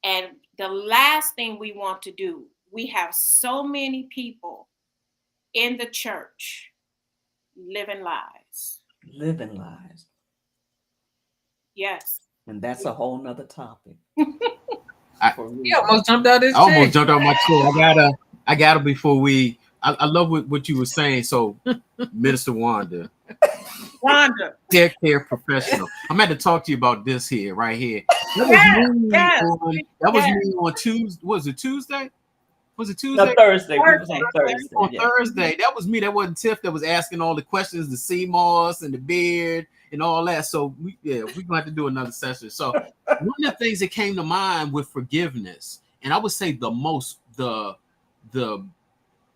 And the last thing we want to do, we have so many people in the church living lies. Living lies. Yes. And that's a whole nother topic. He almost jumped out his chair. I almost jumped out my chair. I gotta before we. I love what you were saying. So, Minister Wanda, hair care professional. I'm going to talk to you about this here, right here. That was me on Tuesday. Was it Tuesday? Was it Tuesday? No, Thursday. Thursday. On Thursday. That was me. That wasn't Tiff that was asking all the questions, the sea moss and the beard and all that. So we're going to have to do another session. So one of the things that came to mind with forgiveness, and I would say the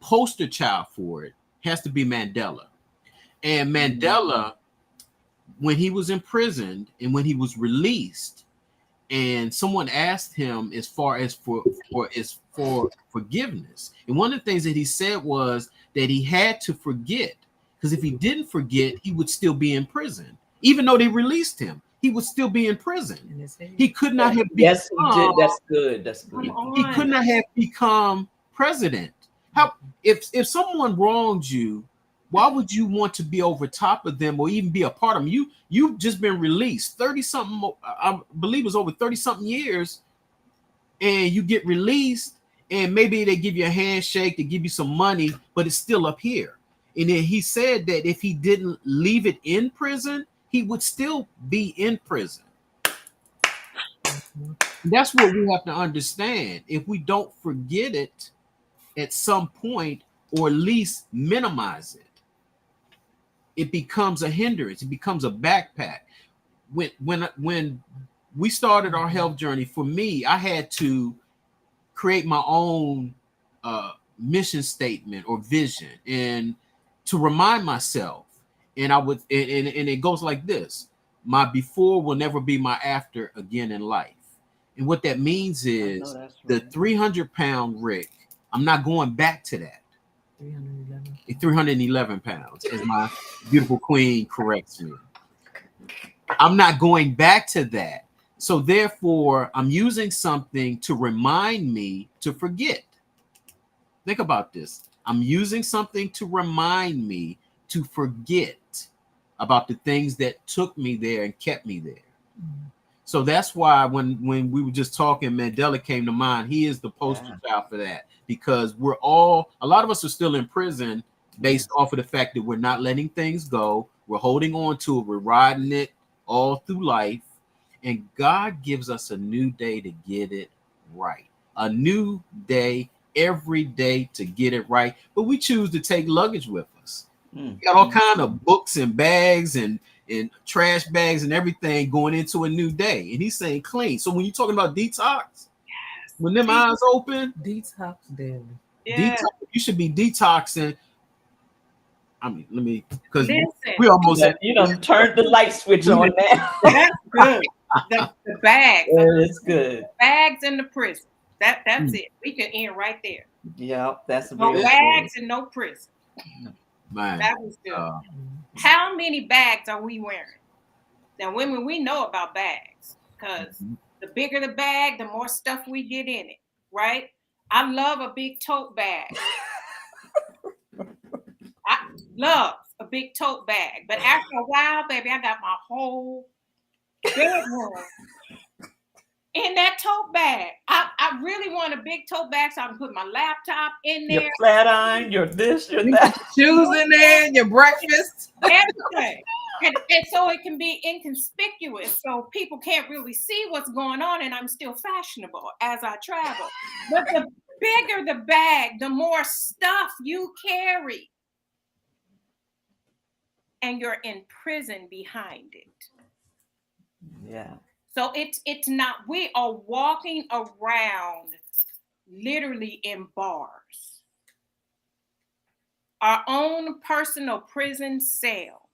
poster child for it has to be Mandela. And Mandela, when he was imprisoned and when he was released, and someone asked him as far as for forgiveness, and one of the things that he said was that he had to forget, because if he didn't forget, he would still be in prison, even though they released him. he would still be in prison. In his head. He could not have Yes, he did. become, That's good. That's Come good. he on. could not have become president. How if someone wronged you, why would you want to be over top of them or even be a part of them? You've just been released 30 something, I believe it was over 30 something years, and you get released, and maybe they give you a handshake, they give you some money, but it's still up here. And then he said that if he didn't leave it in prison, he would still be in prison. That's what we have to understand. If we don't forget it at some point, or at least minimize it, it becomes a hindrance. It becomes a backpack. When we started our health journey, for me, I had to create my own mission statement or vision, and to remind myself. And I would, and it goes like this: my before will never be my after again in life. And what that means is that's the right. 300-pound Rick, I'm not going back to that. 311. 311 pounds, as my beautiful queen corrects me. I'm not going back to that. So therefore, I'm using something to remind me to forget. Think about this. I'm using something to remind me to forget about the things that took me there and kept me there. So that's why when we were just talking, Mandela came to mind. He is the poster child for that, because a lot of us are still in prison based off of the fact that we're not letting things go. We're holding on to it. We're riding it all through life. And God gives us a new day to get it right. A new day every day to get it right. But we choose to take luggage with us. We got all kind of books and bags and trash bags and everything going into a new day. And he's saying clean. So when you're talking about detox, when them eyes open, Detox daily. Yeah. detox, you should be detoxing. I mean, let me, because Listen, we almost You done turned the light switch on now. that's good. The bags, It's good. bags in the prison. That's it. We can end right there. Yep, that's No real bags and no prison. man. That was good. How many bags are we wearing? Now, women, we know about bags, because the bigger the bag, the more stuff we get in it, right? I love a big tote bag. I love a big tote bag. But after a while, baby, I got my whole bedroom in that tote bag. I really want a big tote bag so I can put my laptop in there. Your flat iron, your this, your that. Shoes in there, and your breakfast. Everything. And so it can be inconspicuous, so people can't really see what's going on, and I'm still fashionable as I travel. But the bigger the bag, the more stuff you carry. And you're in prison behind it. Yeah. So it's not, we are walking around literally in bars. Our own personal prison cell,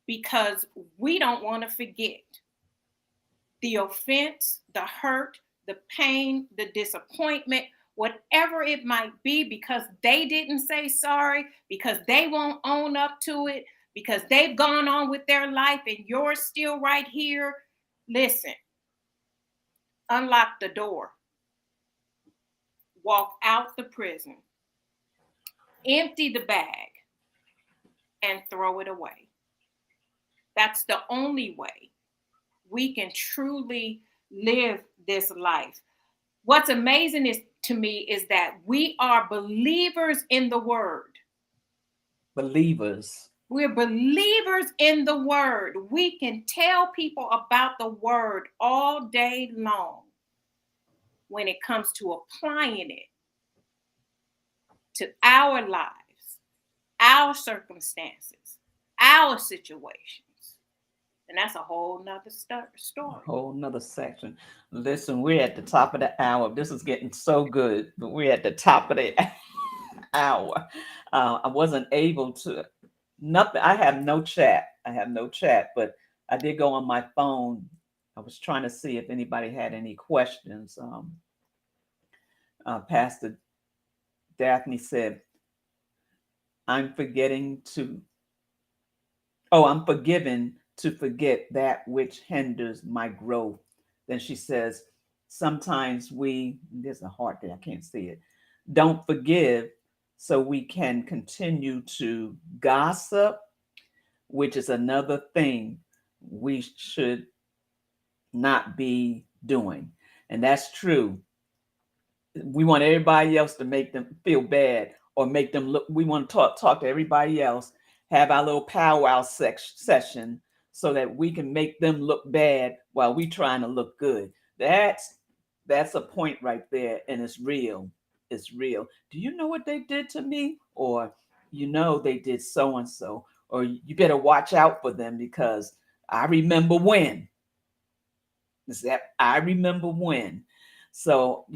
because we don't want to forget the offense, the hurt, the pain, the disappointment, whatever it might be, because they didn't say sorry, because they won't own up to it, because they've gone on with their life and you're still right here. Listen, unlock the door, walk out the prison, empty the bag, and throw it away. That's the only way we can truly live this life. What's amazing to me is that we are believers in the word. Believers. We're believers in the word. We can tell people about the word all day long when it comes to applying it to our lives, our circumstances, our situations. And that's a whole nother story. A whole nother section. Listen, we're at the top of the hour. This is getting so good, but we're at the top of the hour. I wasn't able to, nothing. I have no chat. But I did go on my phone. I was trying to see if anybody had any questions. Pastor Daphne said, I'm forgiven to forget that which hinders my growth. Then she says, sometimes there's a heart there, I can't see it, don't forgive so we can continue to gossip, which is another thing we should not be doing. And that's true. We want everybody else to make them feel bad or make them look. We want to talk to everybody else, have our little powwow session so that we can make them look bad while we trying to look good. That's a point right there, and it's real. It's real. Do you know what they did to me? Or they did so and so, or you better watch out for them because I remember when. Is that I remember when. So,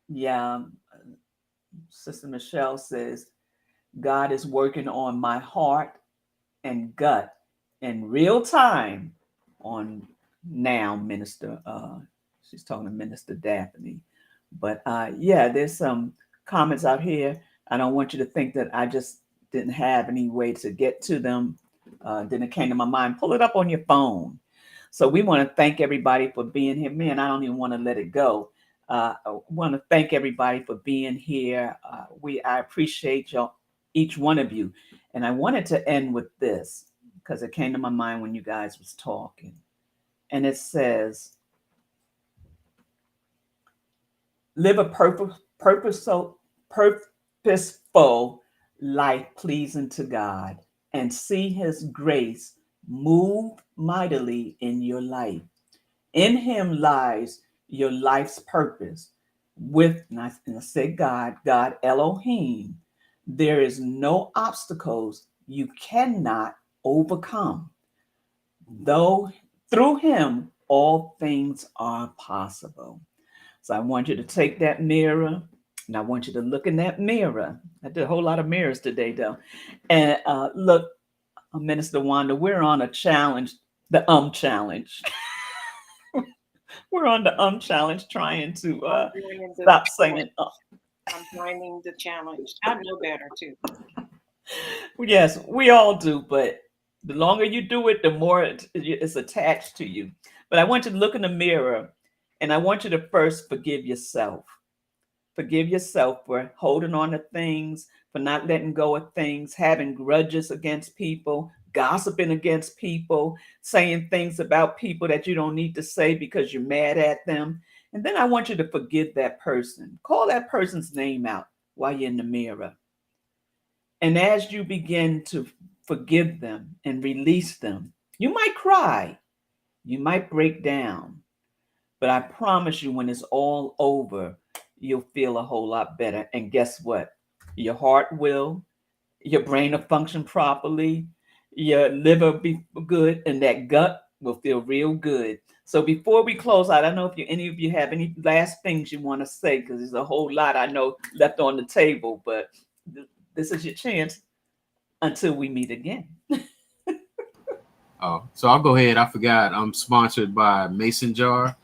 yeah, Sister Michelle says, God is working on my heart and gut in real time on now, Minister. She's talking to Minister Daphne. But yeah, there's some comments out here. I don't want you to think that I just didn't have any way to get to them. Then it came to my mind. Pull it up on your phone. So we want to thank everybody for being here. Man, I don't even want to let it go. I want to thank everybody for being here. I appreciate y'all, each one of you. And I wanted to end with this because it came to my mind when you guys was talking. And it says, live a purposeful life pleasing to God and see his grace move mightily in your life. In him lies your life's purpose. And I say God Elohim, there is no obstacles you cannot overcome. Though through him, all things are possible. So I want you to take that mirror and I want you to look in that mirror. I did a whole lot of mirrors today, though. And look, Minister Wanda, we're on a challenge, the challenge. We're on the challenge trying to stop saying I'm joining the challenge. I know better too. Yes, we all do, but the longer you do it, the more it's attached to you. But I want you to look in the mirror and I want you to first forgive yourself. Forgive yourself for holding on to things, for not letting go of things, having grudges against people, gossiping against people, saying things about people that you don't need to say because you're mad at them. And then I want you to forgive that person. Call that person's name out while you're in the mirror. And as you begin to forgive them and release them, you might cry, you might break down, but I promise you when it's all over, you'll feel a whole lot better. And guess what? Your heart will, your brain will function properly, your liver will be good, and that gut will feel real good. So before we close out, I don't know if any of you have any last things you want to say, because there's a whole lot I know left on the table, but this is your chance until we meet again. Oh, so I'll go ahead. I forgot. I'm sponsored by Mason Jar.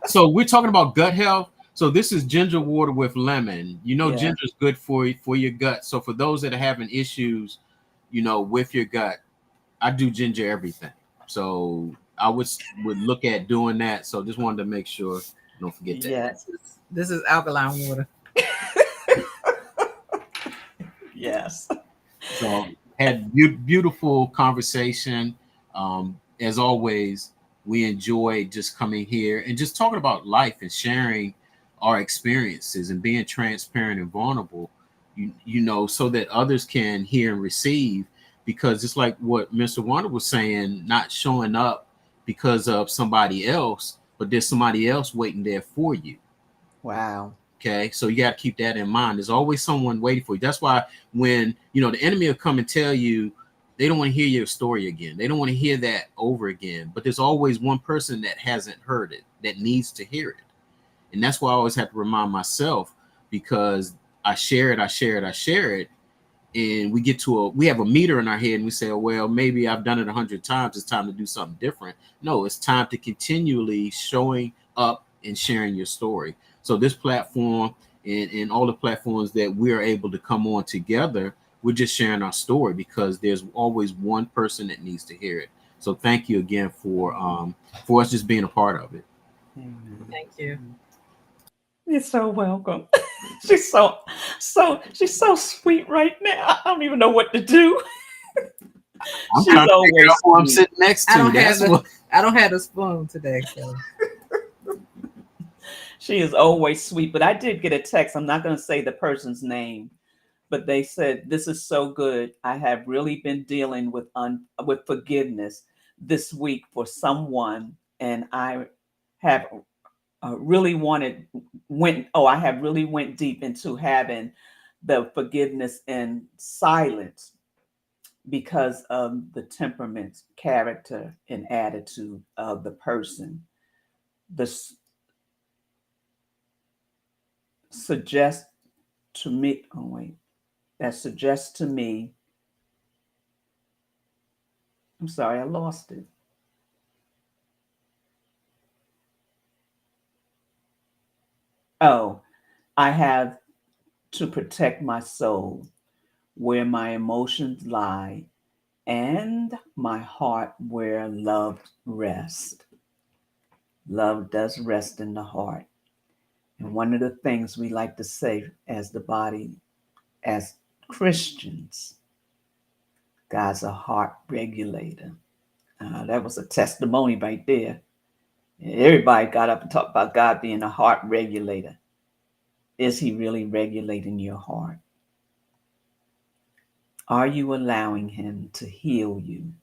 So we're talking about gut health. So this is ginger water with lemon. Ginger is good for your gut. So for those that are having issues, with your gut, I do ginger everything. So I would look at doing that. So just wanted to make sure don't forget that. Yes. This is alkaline water. Yes. So had beautiful conversation. As always, we enjoy just coming here and just talking about life and sharing our experiences and being transparent and vulnerable, so that others can hear and receive. Because it's like what Mr. Wanda was saying, not showing up because of somebody else, but there's somebody else waiting there for you. Wow. Okay, so you got to keep that in mind. There's always someone waiting for you. That's why when, the enemy will come and tell you, they don't want to hear your story again. They don't want to hear that over again. But there's always one person that hasn't heard it, that needs to hear it. And that's why I always have to remind myself, because I share it. And we have a meter in our head and we say, oh, well, maybe I've done it 100 times. It's time to do something different. No, it's time to continually showing up and sharing your story. So this platform and all the platforms that we're able to come on together, we're just sharing our story because there's always one person that needs to hear it. So thank you again for us just being a part of it. Amen. Thank you. You're so welcome. she's so sweet right now. I don't even know what to do. I'm She's trying to always figure out who I'm sweet. sitting next to. I don't That's have what. I don't have a spoon today, so She is always sweet. But I did get a text. I'm not going to say the person's name, but they said, "This is so good. I have really been dealing with forgiveness this week for someone, and I have really I have really went deep into having the forgiveness in silence because of the temperament, character, and attitude of the person. This suggests to me, oh wait, that suggests to me, I'm sorry, I lost it. Oh, I have to protect my soul where my emotions lie and my heart where love rests. Love does rest in the heart. And one of the things we like to say as the body, as Christians, God's a heart regulator. That was a testimony right there. Everybody got up and talked about God being a heart regulator. Is he really regulating your heart? Are you allowing him to heal you?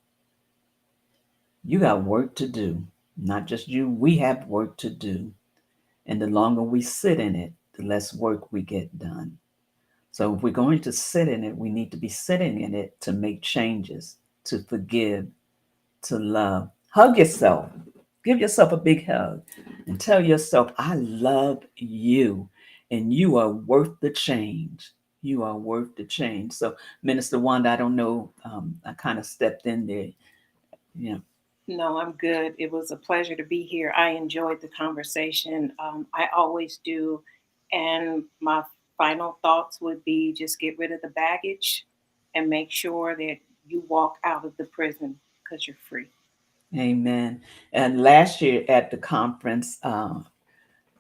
You got work to do. Not just you, we have work to do. And the longer we sit in it, the less work we get done. So if we're going to sit in it, we need to be sitting in it to make changes, to forgive, to love. Hug yourself. Give yourself a big hug and tell yourself, I love you and you are worth the change. You are worth the change. So, Minister Wanda, I don't know, I kind of stepped in there. Yeah. No, I'm good. It was a pleasure to be here. I enjoyed the conversation. I always do. And my final thoughts would be just get rid of the baggage and make sure that you walk out of the prison because you're free. Amen. And last year at the conference,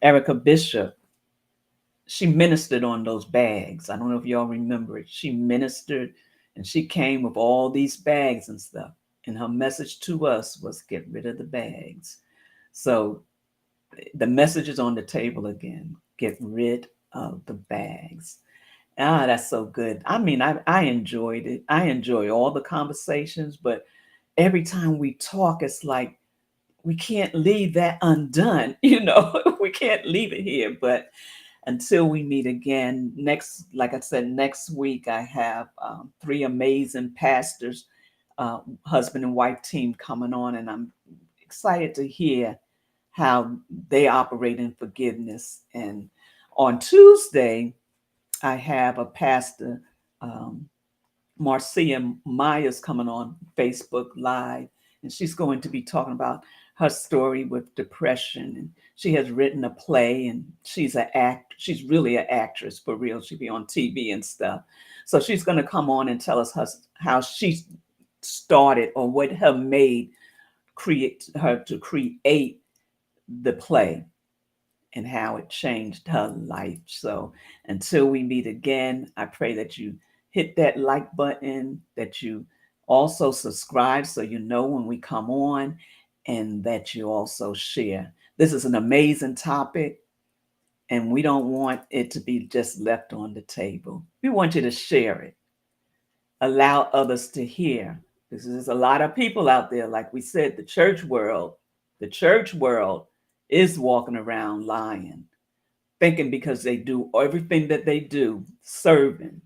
Erica Bishop, she ministered on those bags. I don't know if y'all remember it. She ministered and she came with all these bags and stuff. And her message to us was get rid of the bags. So the message is on the table again. Get rid of the bags. Ah, that's so good. I mean, I enjoyed it. I enjoy all the conversations, but every time we talk, it's like we can't leave that undone. We can't leave it here. But until we meet again like I said, next week, I have 3 amazing pastors, husband and wife team coming on, and I'm excited to hear how they operate in forgiveness. And on Tuesday, I have a pastor, Marcia Myers, coming on Facebook Live, and she's going to be talking about her story with depression. And she has written a play, and she's she's really an actress for real. She'll be on TV and stuff. So she's going to come on and tell us how she started or what create her to create the play and how it changed her life. So until we meet again, I pray that you hit that like button, that you also subscribe so you know when we come on, and that you also share. This is an amazing topic, and we don't want it to be just left on the table. We want you to share it. Allow others to hear. Because there's a lot of people out there, like we said, the church world is walking around lying, thinking because they do everything that they do, serving,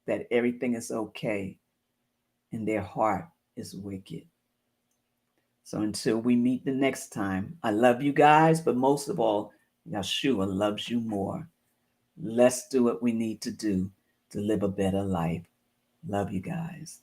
that everything is okay, and their heart is wicked. So until we meet the next time, I love you guys, but most of all, Yeshua loves you more. Let's do what we need to do to live a better life. Love you guys.